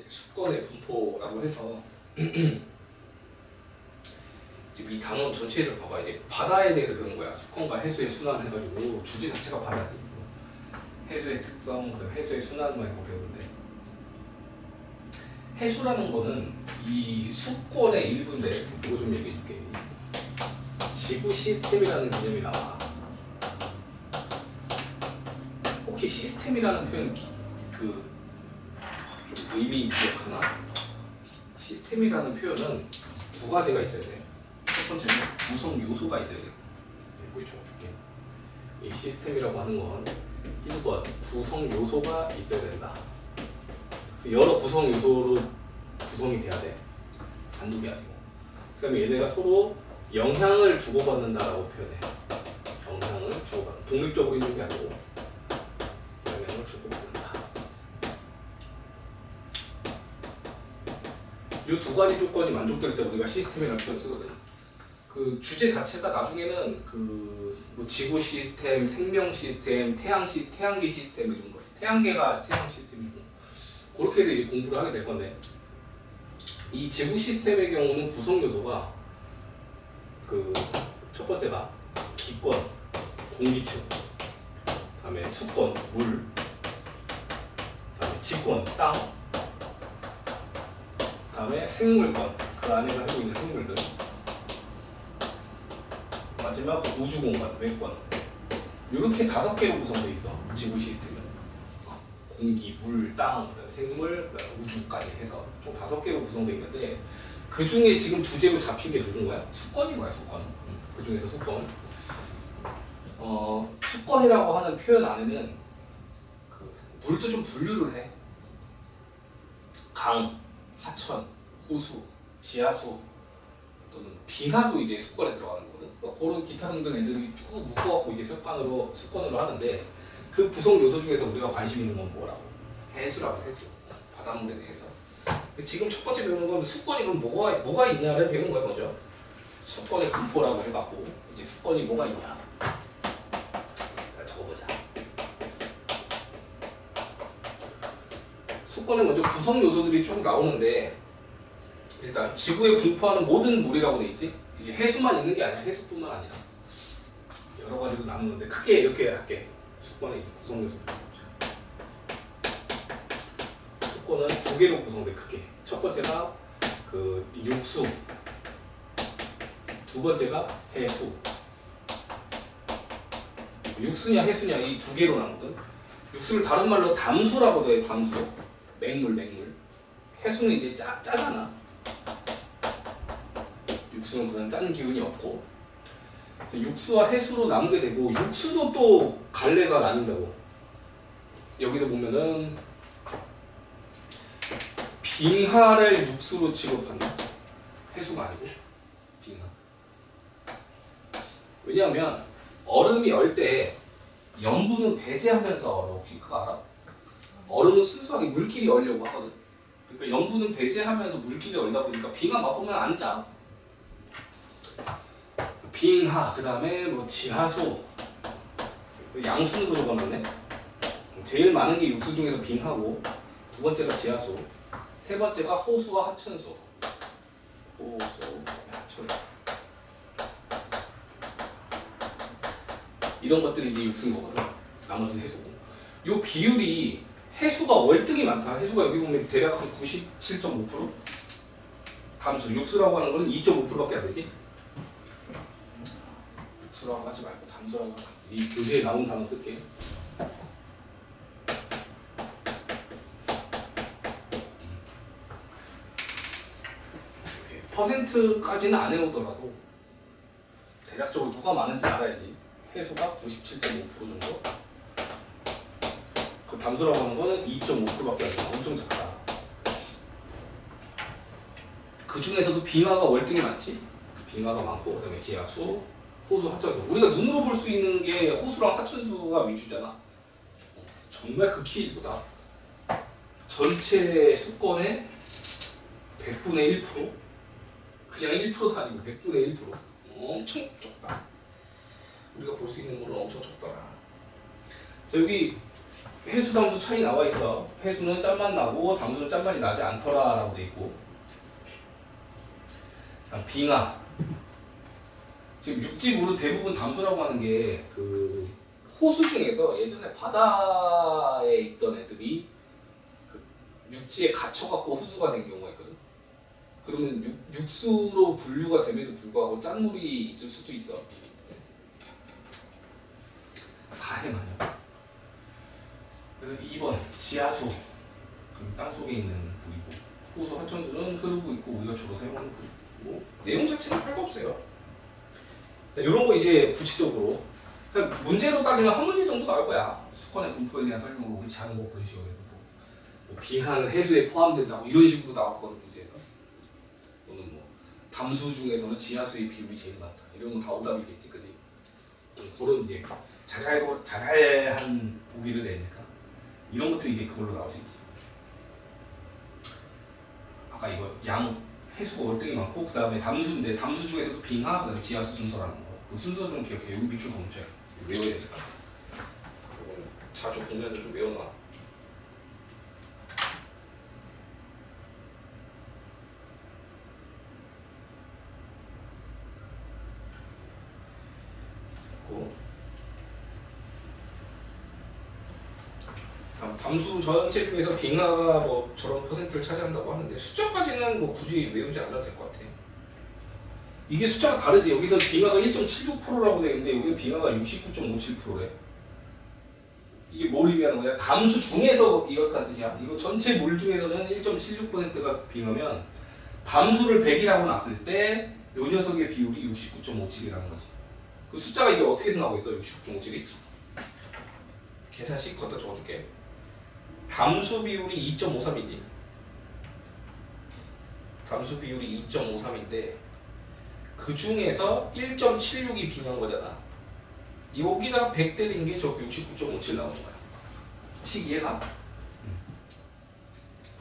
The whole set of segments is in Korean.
수권의 분포라고 해서 지금 이 단원 전체를 봐봐. 이제 바다에 대해서 배우는 거야. 수권과 해수의 순환을 해가지고 주제 자체가 바다지. 해수의 특성, 그다음에 해수의 순환만 이거 배우는데, 해수라는 거는 이 수권의 일부인데, 이거 좀 얘기해 줄게. 지구 시스템이라는 개념이 나와. 혹시 시스템이라는 표현 그 좀 의미 기억하나? 시스템이라는 표현은 두 가지가 있어야 돼. 첫 번째는 구성 요소가 있어야 돼. 여기 적어줄게. 이 시스템이라고 하는 건 1번 구성 요소가 있어야 된다. 여러 구성 요소로 구성이 돼야 돼. 단독이 아니고. 그 다음에 얘네가 서로 영향을 주고받는다라고 표현해. 영향을 주고받는. 독립적으로 있는 게 아니고 영향을 주고받는다. 이 두 가지 조건이 만족될 때 우리가 시스템이라는 표현을 쓰거든. 그 주제 자체가 나중에는 뭐 지구 시스템, 생명 시스템, 태양계 시스템 이런 거. 태양계가 태양 시스템이고 그렇게 해서 이제 공부를 하게 될 건데, 이 지구 시스템의 경우는 구성 요소가 첫 번째가 기권, 공기층, 그다음에 수권, 물, 그다음에 지권, 땅, 그다음에 생물권, 그 안에 가지고 있는 생물들, 마지막 우주공간, 외권. 이렇게 5개로 구성되어 있어. 지구 시스템은 공기, 물, 땅, 그다음에 생물, 그다음에 우주까지 해서 총 5개로 구성되어 있는데, 그 중에 지금 주제로 잡힌 게 누군 거야? 수권인 거야, 수권. 그 중에서 수권. 수권이라고 하는 표현 안에는 물도 좀 분류를 해. 강, 하천, 호수, 지하수, 또는 빙하도 이제 수권에 들어가는 거거든. 그런 기타 등등 애들이 쭉 묶어갖고 이제 수권으로 하는데, 그 구성 요소 중에서 우리가 관심 있는 건 뭐라고? 해수라고. 해수. 바닷물에 대해서. 지금 첫 번째 배우는 건 수권이 그럼 뭐가 있냐를 배우는 거예요, 먼저. 수권의 분포라고 해갖고 이제 수권이 뭐가 있냐. 적어보자. 수권에 먼저 구성 요소들이 쭉 나오는데, 일단 지구에 분포하는 모든 물이라고 돼 있지. 이게 해수만 있는 게 아니야. 해수뿐만 아니라 여러 가지로 나누는데, 크게 이렇게 할게. 수권의 이제 구성 요소. 수권은 2개로 구성돼. 크게. 첫 번째가 육수, 두 번째가 해수. 육수냐 해수냐 이 2개로 나누거든. 육수를 다른 말로 담수라고도 해. 담수. 맹물. 해수는 이제 짜잖아. 육수는 그런 짠 기운이 없고. 그래서 육수와 해수로 나누게 되고, 육수도 또 갈래가 나뉜다고. 여기서 보면은 빙하를 육수로 취급한다. 해수가 아니고 빙하. 왜냐하면 얼음이 얼 때 염분은 배제하면서 얼어. 혹시 그거 알아? 얼음은 순수하게 물끼리 얼려고 하거든. 그러니까 염분은 배제하면서 물끼리 얼다 보니까 빙하 맛보면 안 짜. 빙하, 그 다음에 뭐 지하수, 양순으로 적어놨네. 제일 많은 게 육수 중에서 빙하고, 두 번째가 지하수, 세 번째가 호수와 하천수. 호수, 하천수. 이런 것들이 이제 육수인 거거든. 나머지는 해수고. 요 비율이 해수가 월등히 많다. 해수가 여기 보면 대략 한 97.5%? 담수, 육수라고 하는 거는 2.5%밖에 안 되지? 육수라고 하지 말고 담수라고 하자. 이 교재에 나온 단어 쓸게. 퍼센트까지는 안 해오더라도 대략적으로 누가 많은지 알아야지. 해수가 97.5% 정도? 그 담수라고 하는 거는 2.5%밖에 안 돼. 엄청 작다. 그 중에서도 빙하가 월등히 많지? 빙하가 많고, 그 다음에 지하수, 호수, 하천수. 우리가 눈으로 볼 수 있는 게 호수랑 하천수가 위주잖아. 정말 극히 일부다. 전체 수권의 100분의 1%? 그냥 1%도 아니고 100분의 1%. 엄청 적다. 우리가 볼 수 있는 거는 엄청 적더라. 자, 여기 해수 담수 차이 나와 있어. 해수는 짠맛 나고 담수는 짠맛이 나지 않더라라고 돼 있고. 빙하. 지금 육지 물은 대부분 담수라고 하는 게 그 호수 중에서 예전에 바다에 있던 애들이 그 육지에 갇혀갖고 호수가 된 경우가 있거든. 그러면 육수로 분류가 됨에도 불구하고 짠물이 있을 수도 있어. 사해만요. 그래서 2번 지하수. 그럼 땅속에 있는 물이고, 호수 하천수는 흐르고 있고 우리가 주로 사용하는 물이고, 내용 자체는 별거 없어요. 이런 거 이제 구체적으로 그러니까 문제로 따지면 한 문제 정도 나올 거야. 수권의 분포에 대한 설명으로 옳지 않은 거 보시오에서 뭐 빙하는 해수에 포함된다고 이런 식으로 나올 거거든 문제에서. 또는 뭐 담수 중에서는 지하수의 비율이 제일 많다. 이런 건 다 오답이겠지, 그지? 그런 이제 자세한 보기를 내니까 이런 것들이 이제 그걸로 나올 수 있지. 아까 이거 양 해수가 월등히 많고 그 다음에 담수인데 담수 중에서도 빙하, 그 다음에 지하수 순서라는 거. 그 순서 좀 기억해. 여기 밑줄 멈춰요. 외워야 되니까. 이건 자주 공부해서 좀 외워놔. 담수 전체 중에서 빙하가 뭐 저런 퍼센트를 차지한다고 하는데 숫자까지는 뭐 굳이 외우지 않아도 될 것 같아. 이게 숫자가 다르지. 여기서 빙하가 1.76%라고 되어 있는데 여기는 빙하가 69.57%래. 이게 뭘 의미하는 거야? 담수 중에서 이렇다는 뜻이야. 이거 전체 물 중에서는 1.76%가 빙하면 담수를 100이라고 놨을 때 이 녀석의 비율이 69.57이라는 거지. 그 숫자가 이게 어떻게 생각하고 있어? 69.57이? 계산식 걷다 적어줄게. 담수 비율이 2.53이지. 담수 비율이 2.53인데 그 중에서 1.76이 빙한 거잖아. 여기다 100 때린 게 저 69.57 나오는 거야. 식 이해가?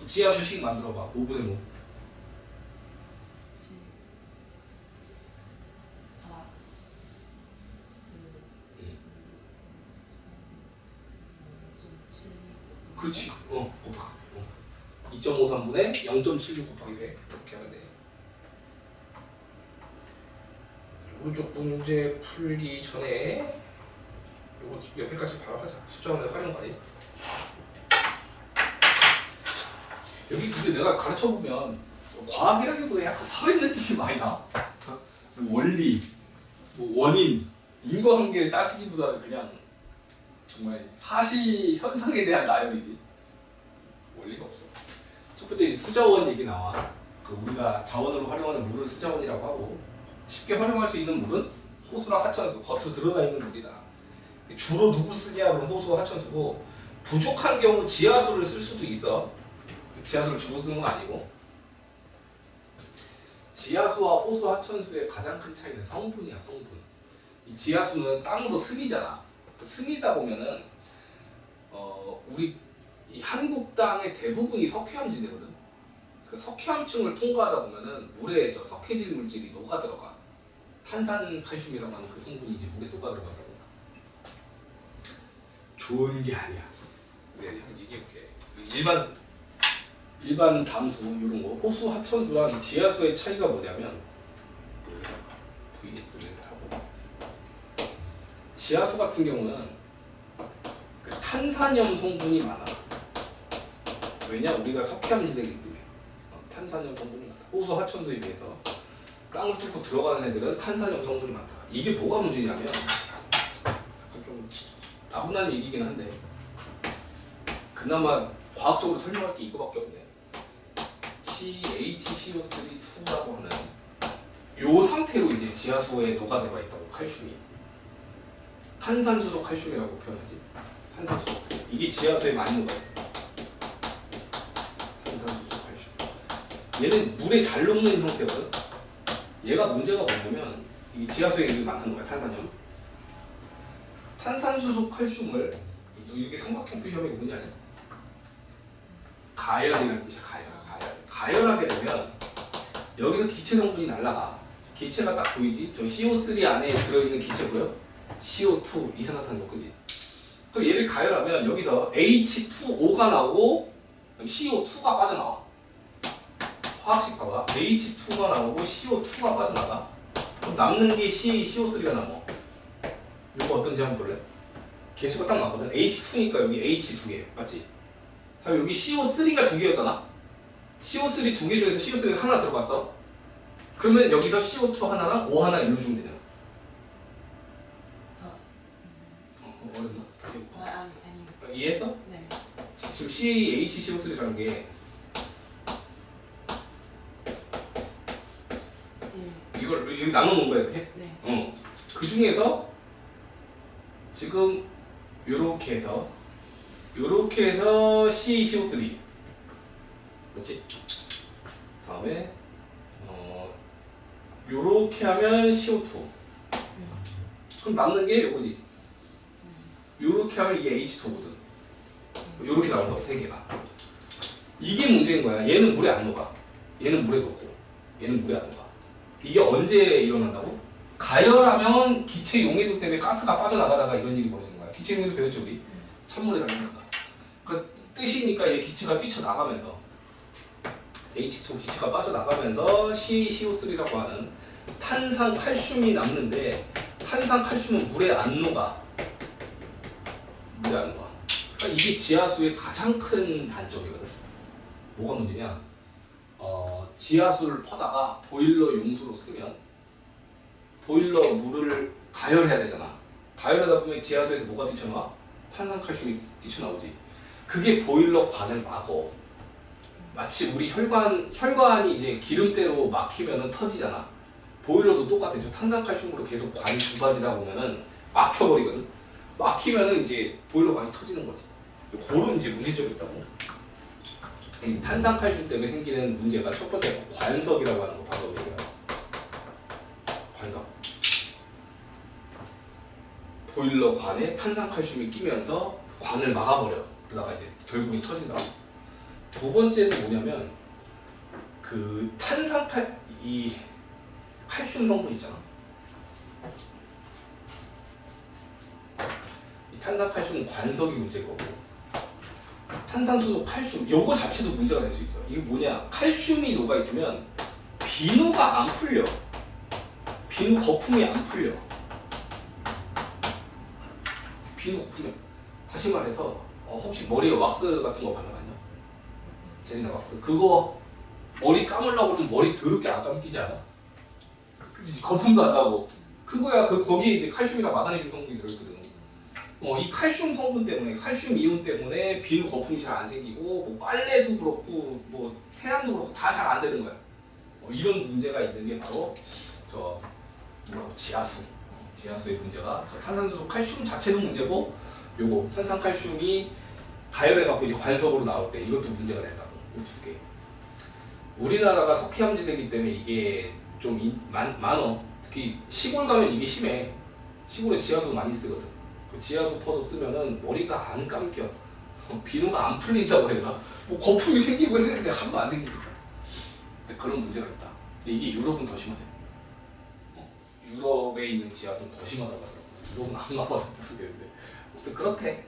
지하수 식 만들어봐. 5분의 5. 그렇지. 곱하기. 2.53분의 0.76 곱하기 100. 이렇게 하면 돼. 오른쪽 문제 풀기 전에 이거 옆에까지 바로 하자. 숫자원의 활용까지. 여기 근데 내가 가르쳐보면 과학이라기보다 약간 사회 느낌이 많이 나. 원리, 뭐 원인, 인과관계를 따지기보다는 그냥 정말 사실 현상에 대한 나열이지. 원리가 없어. 첫 번째 수자원 얘기 나와. 우리가 자원으로 활용하는 물을 수자원이라고 하고, 쉽게 활용할 수 있는 물은 호수랑 하천수, 겉으로 드러나 있는 물이다. 주로 누구 쓰냐 그러면 호수와 하천수고, 부족한 경우 지하수를 쓸 수도 있어. 지하수를 주로 쓰는 건 아니고. 지하수와 호수, 하천수의 가장 큰 차이는 성분이야, 성분. 이 지하수는 땅으로 스미잖아. 스미다 보면은 우리 이 한국 땅의 대부분이 석회암지대거든. 그 석회암층을 통과하다 보면은 물에 저 석회질 물질이 녹아 들어가. 탄산 칼슘이라고 하는 그 성분이 이제 물에 녹아 들어간다고. 좋은 게 아니야. 내가 한번 얘기해볼게. 일반 담수 이런 거, 호수, 하천수랑 이 지하수의 차이가 뭐냐면 VS를 하고, 지하수 같은 경우는 탄산염 성분이 많아. 왜냐? 우리가 석회암지대이기 때문에 탄산염 성분이 많다. 호수, 하천수에 비해서 땅을 뚫고 들어가는 애들은 탄산염 성분이 많다. 이게 뭐가 문제냐면 좀 나분한 얘기긴 한데 그나마 과학적으로 설명할 게 이거밖에 없네. CHCO3-2라고 하는 요 상태로 이제 지하수에 녹아들어가 있다고. 칼슘이 탄산수소 칼슘이라고 표현하지. 탄산수소 칼슘. 이게 지하수에 많이 녹아있어. 탄산수소 칼슘. 얘는 물에 잘 녹는 형태거든. 얘가 문제가 뭐냐면 이 지하수에 이렇게 나타나는 거야. 탄산염. 탄산수소 칼슘을 이게 삼각형 표시하면 뭐냐? 가열이라는 뜻이야. 가열하게 되면 여기서 기체 성분이 날라가. 기체가 딱 보이지? 저 CO3 안에 들어있는 기체 보여? CO2 이산화탄소, 그지? 그럼 얘를 가열하면 여기서 H2O가 나오고 CO2가 빠져나와. 화학식 봐봐. H2가 나오고 CO2가 빠져나가. 그럼 남는 게 CO3가 남아. 이거 어떤지 한번 볼래? 개수가 딱 맞거든. H2니까 여기 H 2개 맞지? 다음 여기 CO3가 2개였잖아. CO3 2개 중에서 CO3가 하나 들어갔어. 그러면 여기서 CO2 하나랑 O 하나 일로 주면 되잖아. 어렵나? 아니. 이해했어? 네. 지금 CHCO3라는 게 네. 이걸 여기 나눠놓은 거야 이렇게? 네. 그 중에서 지금 요렇게 해서 CHCO3 맞지? 다음에 요렇게 하면 CO2 그럼 남는 게 요거지. 요렇게 하면 이게 H2거든. 요렇게 나온다고 세 개가. 이게 문제인 거야. 얘는 물에 안 녹아. 얘는 물에 녹고 얘는 물에 안 녹아. 이게 언제 일어난다고? 가열하면 기체 용해도 때문에 가스가 빠져나가다가 이런 일이 벌어지는 거야. 기체 용해도 배웠지 우리? 찬물에 담긴다. 그 뜻이니까 얘 기체가 뛰쳐나가면서 H2 기체가 빠져나가면서 CaCO3라고 하는 탄산 칼슘이 남는데 탄산 칼슘은 물에 안 녹아. 물에 안 녹아. 그러니까 이게 지하수의 가장 큰 단점이거든. 뭐가 문제냐? 지하수를 퍼다가 보일러 용수로 쓰면 보일러 물을 가열해야 되잖아. 가열하다 보면 지하수에서 뭐가 뛰쳐나와? 탄산칼슘이 뛰쳐나오지. 그게 보일러 관을 막어. 마치 우리 혈관이 이제 기름때로 막히면은 터지잖아. 보일러도 똑같아. 저 탄산칼슘으로 계속 관이 좁아지다 보면은 막혀버리거든. 막히면은 이제 보일러 관이 터지는 거지. 그런 이제 문제점이 있다고. 이 탄산칼슘 때문에 생기는 문제가 첫 번째 관석이라고 하는 거 바로 얘기해요. 관석. 보일러 관에 탄산칼슘이 끼면서 관을 막아버려. 그러다가 이제 결국엔 터진다. 두 번째는 뭐냐면 그 이 칼슘 성분 있잖아. 이 탄산칼슘은 관석이 문제인 거고 탄산수소 칼슘 요거 자체도 문제가 될 수 있어. 이게 뭐냐? 칼슘이 녹아 있으면 비누가 안 풀려. 비누 거품이 안 풀려. 비누 거품이. 다시 말해서 혹시 머리에 왁스 같은 거 발라봤냐? 제리나 왁스. 그거 머리 감으려고 좀 머리 더럽게 안 감기지 않아? 그치? 거품도 안 나고. 그거야. 거기에 이제 칼슘이랑 마그네슘 성분이 들어있거든. 이 칼슘 성분 때문에, 칼슘 이온 때문에 비누 거품이 잘 안 생기고, 뭐 빨래도 그렇고, 뭐 세안도 그렇고 다 잘 안 되는 거야. 이런 문제가 있는 게 바로 지하수의 문제가 탄산수소 칼슘 자체도 문제고, 요거 탄산칼슘이 가열해갖고 이제 관석으로 나올 때 이것도 문제가 된다고. 이 두 개. 우리나라가 석회암지대이기 때문에 이게 좀 많어. 특히 시골 가면 이게 심해. 시골에 지하수 많이 쓰거든. 지하수 퍼서 쓰면은 머리가 안 감겨. 비누가 안 풀린다고 해야 되나? 뭐 거품이 생기고 했는데 하나도 안 생깁니다. 근데 그런 문제가 있다. 근데 이게 유럽은 더 심하대. 유럽에 있는 지하수는 더 심하다고 하더라고. 유럽은 안 가봐서 모르겠는데. 아무튼 그렇대.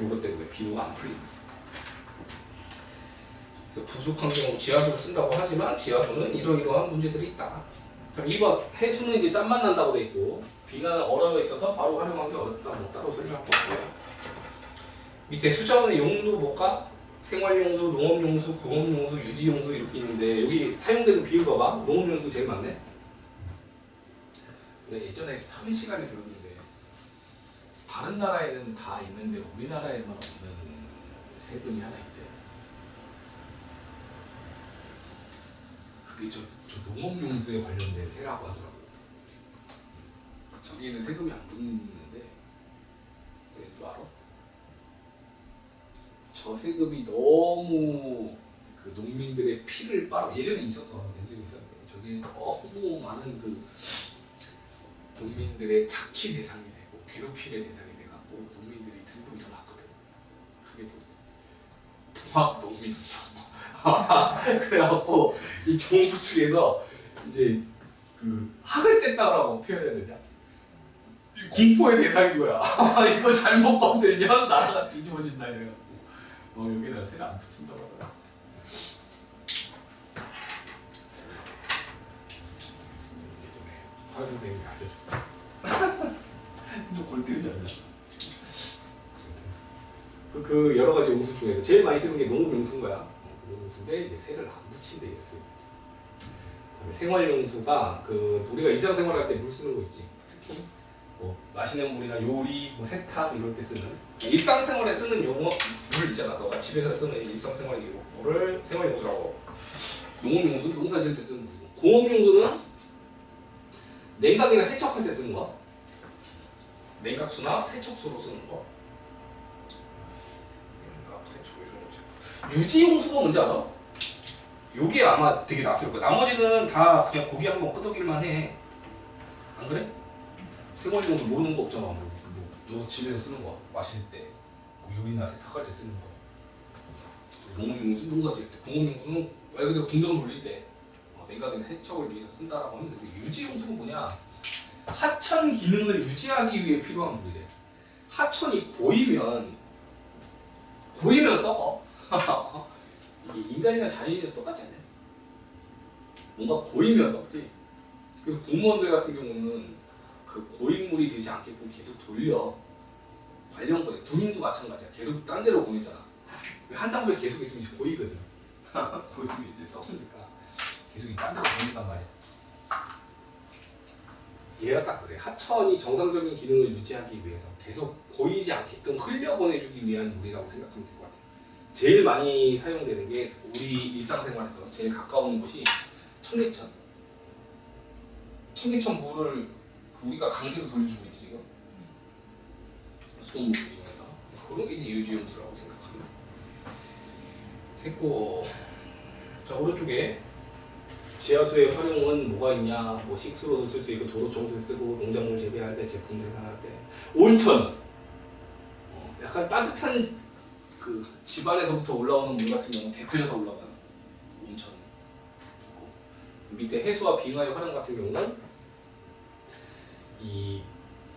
요것 때문에 비누가 안 풀린다. 그래서 부족한 경우 지하수를 쓴다고 하지만 지하수는 이러이러한 문제들이 있다. 그럼 2번 해수는 이제 짠맛 난다고 돼 있고 비가 얼어 있어서 바로 활용하기 어렵다. 뭐 따로 설명할 거 없고요. 밑에 수자원의 용도 볼까? 생활용수, 농업용수, 공업용수, 유지용수 이렇게 있는데 여기 사용되는 비율 봐봐. 농업용수 제일 많네. 근데 예전에 3시간에 배웠는데 다른 나라에는 다 있는데 우리나라에만 없는 세금이 하나 있대. 그게 저 농업용수에 관련된 세라고 하더라고. 저기는 세금이 안 붙는데 왜 줄 알아? 저 세금이 너무 그 농민들의 피를 빨아. 예전에 있었는데 저기 너무 많은 그 농민들의 착취 대상이 되고 괴롭힘의 대상이 돼갖고 농민들이 들고 일어났거든. 그게 뭐 통합 농민 그래갖고 이 정부 측에서 이제 그 학을 뗐다라고 표현해야 되냐? 공포의 대상인 거야. 이거 잘못 건들면 나라가 뒤집어진다 이래요. 여기다 새를 안 붙인다고 하더라. 예전에 서 선생님이 알려줬어. 좀 골 때리지 않냐? 그 여러 가지 용수 중에서 제일 많이 쓰는 게 농업용수인 거야. 농업용수인데 이제 새를 안 붙인대 이렇게. 그다음에 생활용수가 우리가 일상생활할 때 물 쓰는 거 있지. 특히 뭐 마시는 물이나 요리, 뭐 세탁 이럴 때 쓰는 일상생활에 쓰는 용어 물 있잖아. 너가 집에서 쓰는 일상생활의 물을 생활용수라고. 농업용수는 농사 지을 때 쓰는 물이고, 공업용수는 냉각이나 세척할 때 쓰는 거. 냉각수나 세척수로 쓰는 거. 유지용수가 뭔지 알아? 요게 아마 되게 낯설 거야. 나머지는 다 그냥 고기 한번 끄덕일만 해. 안 그래? 생활용수 모르는 거 없잖아. 너 집에서 쓰는 거 마실 때, 뭐 요리나 세탁할 때 쓰는 거. 농업용수 농사 지을 때, 공업용수는 말 그대로 공정 돌릴 때 냉각이나 세척을 위해서 쓴다라고 하는데, 유지용수가 뭐냐? 하천 기능을 유지하기 위해 필요한 물이래. 하천이 고이면 썩어. 이게 인간이나 자연이랑 똑같지 않냐? 뭔가 고이면 썩지. 그래서 공무원들 같은 경우는 그 고인물이 되지 않게끔 계속 돌려. 발령보내. 군인도 마찬가지야. 계속 딴 데로 보내잖아. 한 장소에 계속 있으면 이제 고이거든. 고이면 이제 썩으니까 계속 딴 데로 보낸단 말이야. 얘가 딱 그래. 하천이 정상적인 기능을 유지하기 위해서 계속 고이지 않게끔 흘려보내주기 위한 물이라고 생각하면 될 것 같아. 제일 많이 사용되는 게 우리 일상생활에서 제일 가까운 곳이 청계천. 청계천 물을 우리가 강제로 돌려주고 있지 지금. 수돗물을 이용해서. 그런 게 이제 유지용수라고 생각합니다. 됐고, 자 오른쪽에 지하수의 활용은 뭐가 있냐? 뭐 식수로도 쓸 수 있고 도로 청소에 쓰고 농작물 재배할 때 제품 생산할 때. 온천. 약간 따뜻한 그 집안에서부터 올라오는 물 같은 경우는 데크에서 올라가는 온천. 밑에 해수와 빙하의 활용 같은 경우는 이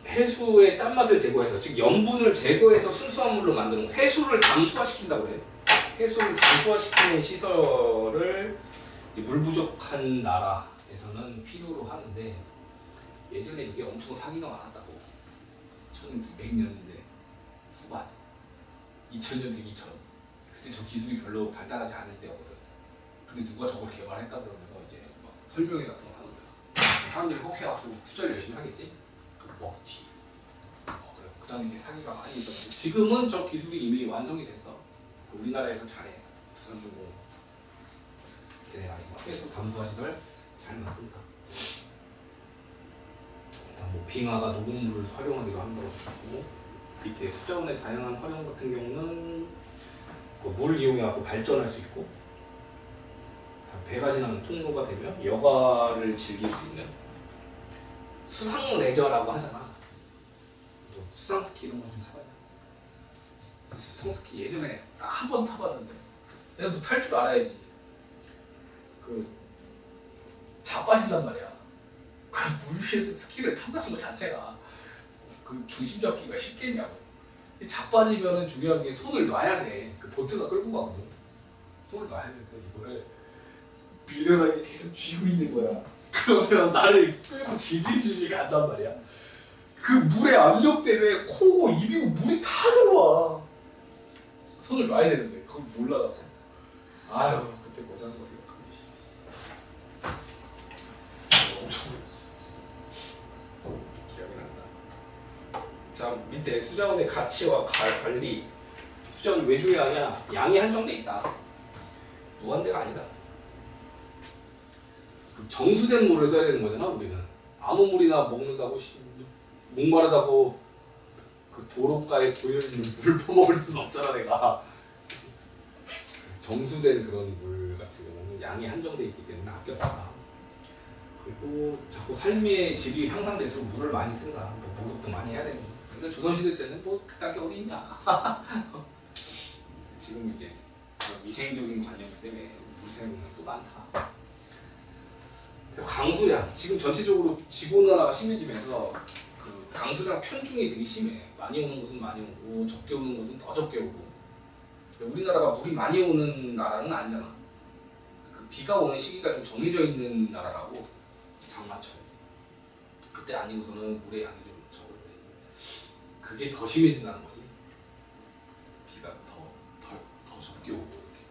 해수의 짠맛을 제거해서, 즉 염분을 제거해서 순수한 물로 만드는 거. 해수를 담수화시킨다고 그래. 해수를 담수화시키는 시설을 물 부족한 나라에서는 필요로 하는데, 예전에 이게 엄청 사기가 많았다고. 1900년대 후반, 2000년 되기 전. 그때 저 기술이 별로 발달하지 않을 때였거든. 근데 누가 저걸 개발했다 그러면서 이제 막 설명회 같은 거 하는 거야. 사람들이 혹해갖고 투자를 열심히 하겠지. 그 먹튀. 그 다음에 이제 사기가 많이 있었는데, 지금은 저 기술이 이미 완성이 됐어. 우리나라에서 잘해. 두산 주고. 걔네가 해수 담수화 시설 잘 만든다. 일단 뭐 빙하가 녹음물을 활용하기로 한다고 하고, 밑에 수자원의 다양한 활용 같은 경우는 물 이용해갖고 발전할 수 있고, 배가 지나는 통로가 되면 여가를 즐길 수 있는 수상 레저라고 하잖아. 너 수상 스키 이런 거 좀 타봤냐? 수상 스키 예전에 딱 한 번 타봤는데, 내가 뭐 탈 줄 알아야지. 그 자빠진단 말이야. 그 물 위에서 스키를 탄다는 것 자체가 그 중심 잡기가 쉽겠냐고. 자빠지면은 중요한 게 손을 놔야 돼. 그 보트가 끌고 가거든. 손을 놔야 되는데 이거를 밀려나게 계속 쥐고 있는 거야. 그러면 나를 끌고 질질질질 간단 말이야. 그 물의 압력 때문에 코고 입이고 물이 다 들어와. 손을 놔야 되는데 그걸 몰라. 아유, 그때 고생한 거 생각하기 엄청 기억이 난다. 자, 밑에 수자원의 가치와 관리. 수자원이 왜 중요하냐? 양이 한정돼 있다. 무한대가 아니다. 정수된 물을 써야 되는 거잖아. 우리는 아무 물이나 먹는다고 목마르다고 그 도로가에 고여있는 물 퍼먹을 수는 없잖아 내가. 정수된 그런 물 같은 경우는 양이 한정돼 있기 때문에 아껴 쓴다. 그리고 자꾸 삶의 질이 향상될수록 물을 많이 쓴다. 뭐 목욕도 많이 해야 되고. 근데 조선시대 때는 뭐 그딴 게 어디 있냐. 지금 이제 위생적인 관념 때문에 물 사용이 또 많다. 강수량. 지금 전체적으로 지구온난화가 심해지면서 그 강수량 편중이 되게 심해. 많이 오는 곳은 많이 오고 적게 오는 곳은 더 적게 오고. 우리나라가 물이 많이 오는 나라는 아니잖아. 그 비가 오는 시기가 좀 정해져 있는 나라라고. 장마철. 그때 아니고서는 물의 양이 좀 적은데 그게 더 심해진다는 거지. 비가 더 적게 오고 이렇게.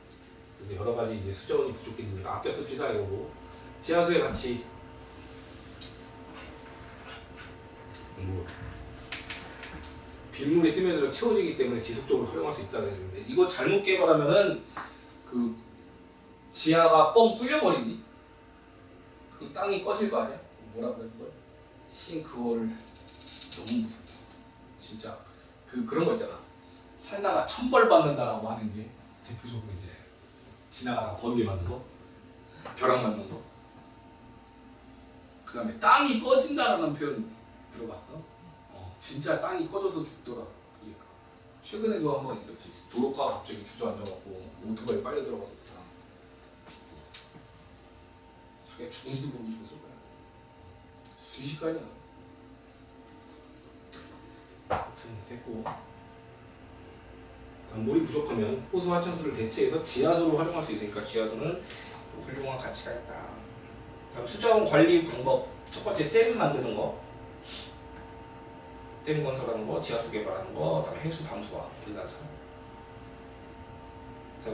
그래서 여러 가지 이제 수자원이 부족해지니까 아껴 씁시다 이거고. 지하수의 가치. 뭐 빗물이 스며들어 채워지기 때문에 지속적으로 활용할 수 있다는 얘기인데 이거 잘못 개발하면은 그 지하가 뻥 뚫려버리지. 그 땅이 꺼질 거 아니야? 뭐라 그래 그걸? 싱크홀. 너무 무섭다. 진짜 그런 거 있잖아. 살다가 천벌 받는다라고 하는 게 대표적으로 이제 지나가다가 번개 맞는 거, 벼락 맞는 거. 그 다음에 땅이 꺼진다라는 표현 들어봤어? 진짜 땅이 꺼져서 죽더라. 그러니까. 최근에도 한 번 있었지. 도로가가 갑자기 주저앉아갖고 오토바이 빨려 들어가서 그 사람 자기가 죽은지도 모르고 죽었을 거야. 순식간이야. 아무튼 됐고. 물이 부족하면 호수 하천수를 대체해서 지하수로 활용할 수 있으니까 지하수는 훌륭한 가치가 있다. 다음 수자원 관리 방법. 첫 번째 댐 만드는 거. 댐 건설하는 거, 지하수 개발하는 거, 그다음에 해수 담수화 우리나라에서.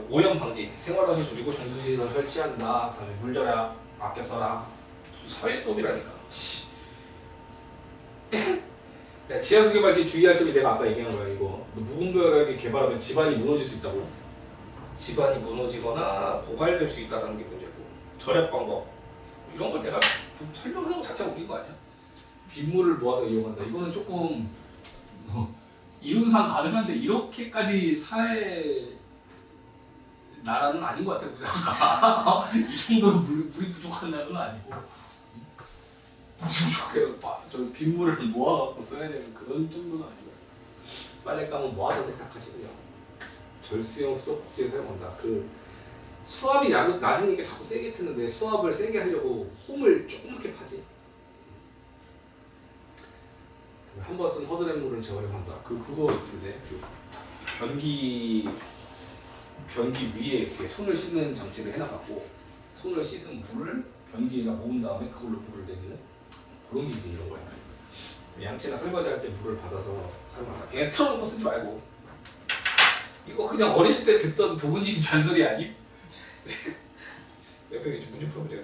오염 방지, 생활화수 줄이고 정수시설 설치한다. 그다음에 물 절약 아껴 써라. 사회 수업이라니까. 지하수 개발 시 주의할 점이 내가 아까 얘기한 거야 이거. 무분별하게 개발하면 집안이 무너질 수 있다고. 집안이 무너지거나 고갈될 수 있다는 게 문제고. 절약 방법 이런 걸 내가 설명하는 거 자체가 웃긴 거 아니야? 빗물을 모아서 이용한다. 이거는 조금 이론상 가능한데 이렇게까지 사회 나라는 아닌 것 같아 우리나라가. 이 정도로 물이 부족한 나라는 아니고 물이 부족해서 저 빗물을 모아갖고 써야 되는 그런 정도는 아니고. 빨랫감은 모아서 세탁하시고요. 절수형 수압복제에 사용한다. 그 수압이 낮으니까 자꾸 세게 트는데 수압을 세게 하려고 홈을 조그맣게 파지. 한 번 쓴 허드렛 물을 재활용한다. 그거 있던데. 변기 위에 이렇게 손을 씻는 장치를 해놔갖고 손을 씻은 물을 변기에다 모은 다음에 그걸로 물을 내리는 그런 게 이제 이런 거야. 양치나 설거지 할 때 물을 받아서 사용한다. 그냥 틀어놓고 쓰지 말고. 이거 그냥 어릴 때 듣던 부모님 잔소리 아님? 내가 이게 좀 문제 풀어보자.